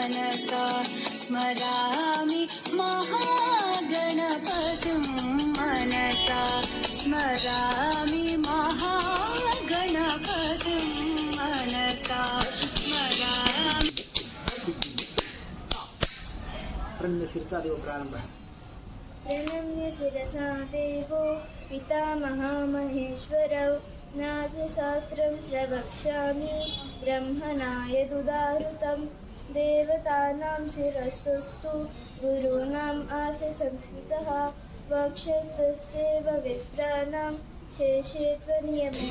मनसा स्मरामि महागणपतिं मनसा स्मरामि महागणपतिं मनसा स्मरामि। प्रणम्य शिरसा देवो पितामहामहेश्वरौ नाट्यशास्त्रं प्रवक्ष्यामि ब्रह्मणा यदुदाहृतं देवतानां शिरस्तुस्तु गुरूणाम् आस्य संस्कृतः वक्षस्थश्चैव विप्राणां शेषे त्वनियमः।